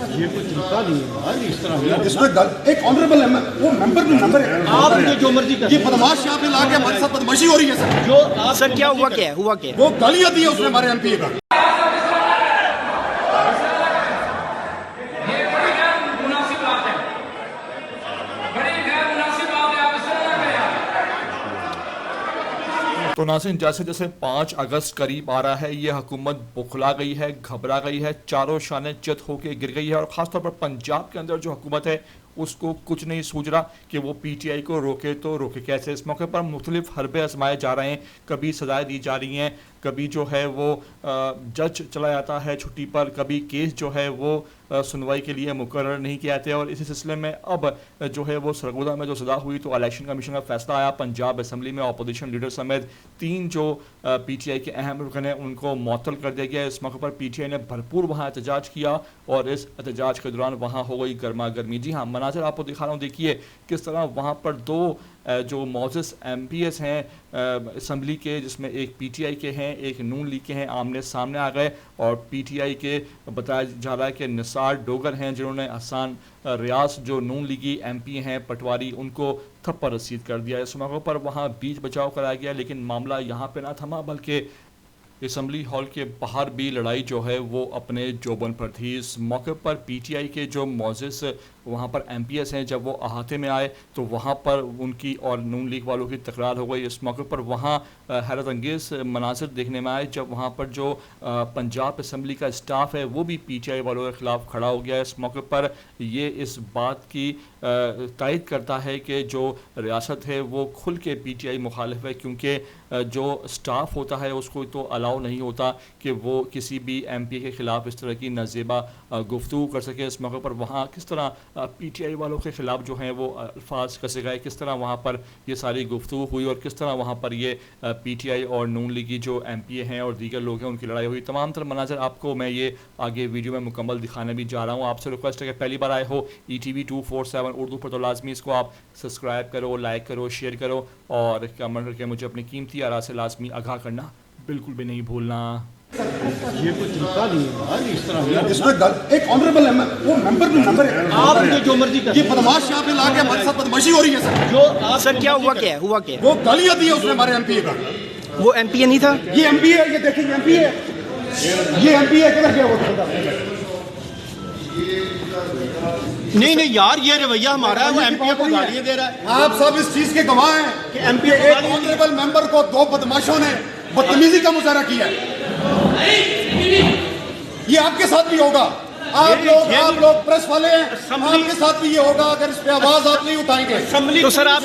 ये कोई तरीका नहीं है भाई, इस तरह इसमें एक ऑनरेबल है, वो मेंबर भी मेंबर है। आप ये जो मर्जी कर, ये बदमाश यहाँ पे लाके हमारे साथ बदमाशी हो रही है सर। जो आप सर क्या हुआ, क्या हुआ, क्या वो गालियां दी है उसने हमारे एमपी का। तो नाज़रीन, जैसे जैसे 5 अगस्त करीब आ रहा है, ये हुकूमत बौखला गई है, घबरा गई है, चारों शाने चित होकर गिर गई है। और ख़ासतौर पर पंजाब के अंदर जो हुकूमत है उसको कुछ नहीं सूझ रहा कि वो पीटीआई को रोके तो रोके कैसे। इस मौके पर मुख्तलिफ हरबे आजमाए जा रहे हैं, कभी सजाएं दी जा रही हैं, कभी जो है वो जज चला जाता है छुट्टी पर, कभी केस जो है वो सुनवाई के लिए मुकर्रर नहीं किए जाते। और इसी सिलसिले में अब जो है वो सरगोदा में जो सजा हुई तो इलेक्शन कमीशन का फैसला आया, पंजाब असम्बली में अपोजिशन लीडर समेत 3 जो पीटीआई के अहम रुकन हैं उनको मुअत्तल कर दिया गया। इस मौके पर पीटीआई ने भरपूर वहाँ एहतजाज किया और इस एहतजाज के दौरान वहाँ हो गई गर्मा गर्मी। जी हाँ, मनाज़िर आपको दिखा रहा हूँ, देखिए किस तरह वहाँ पर 2 जो मौजूद MPs हैं असम्बली के, जिसमें एक पीटीआई के हैं एक नून लीग के हैं, आमने सामने आ गए। और पीटीआई के बताया जा रहा है कि निसार डोगर हैं जिन्होंने हसन रियाज जो नून लीगी MP हैं पटवारी, उनको थप्पड़ रसीद कर दिया। इस मौके पर वहाँ बीच बचाव कराया गया, लेकिन मामला यहाँ पे ना थमा बल्कि असम्बली हॉल के बाहर भी लड़ाई जो है वो अपने जोबन पर थी। इस मौके पर पीटीआई के जो मौजूद वहाँ पर MPs हैं, जब वो अहाते में आए तो वहाँ पर उनकी और नून लीग वालों की तकरार हो गई। इस मौके पर वहाँ हैरत अंगेज़ मनाज़िर देखने में आए जब वहाँ पर जो पंजाब असम्बली का स्टाफ है वो भी पीटीआई वालों के ख़िलाफ़ खड़ा हो गया। इस मौके पर ये इस बात की तायद करता है कि जो रियासत है वो खुल के पीटीआई मुखालिफ है, क्योंकि जो स्टाफ होता है उसको तो अलाउ नहीं होता कि वो किसी भी MP के ख़िलाफ़ इस तरह की नाजेबा गुफ्तगू कर सके। इस मौके पर वहाँ किस तरह पीटीआई वालों के ख़िलाफ़ जो हैं वो अल्फाज कसे गए, किस तरह वहाँ पर ये सारी गुफ्तगू हुई और किस तरह वहाँ पर ये पीटीआई और नून लीगी जो MP हैं और दीगर लोग हैं उनकी लड़ाई हुई। तमाम तरह मनाज़र आपको मैं ये आगे वीडियो में मुकम्मल दिखाने भी जा रहा हूँ। आपसे रिक्वेस्ट है कि पहली बार आए हो ETV 247 उर्दू पर तो लाजमी इसको आप सब्सक्राइब करो, लाइक करो, शेयर करो और कमेंट करके मुझे अपनी कीमती आरा से लाजमी आगाह करना बिल्कुल भी नहीं भूलना। ये कोई तरीका नहीं है भाई, इस तरह इसमें एक ऑनरेबल है, वो मेंबर भी मेंबर है। आप ये जो मर्जी कर, ये बदमाश यहाँ पे लाके हमारे साथ बदमाशी हो रही है सर। जो आप सर क्या हुआ, क्या हुआ, क्या वो गालियां दी है उसने हमारे एमपी का। वो MP नहीं था, ये MP है, ये देखिए MP है, ये MP है, किधर गया वो? नहीं यार, ये रवैया हमारा है, वो MP को गालियां दे रहा है। आप सब इस चीज के गवाह हैं कि MP एक ऑनरेबल मेंबर को 2 बदमाशों ने बदतमीजी का मुजाहरा किया है। ये आपके साथ भी होगा, आप लोग प्रेस वाले हैं, आपके साथ भी ये होगा अगर इस पे आवाज आप नहीं उठाएंगे। तो सर आप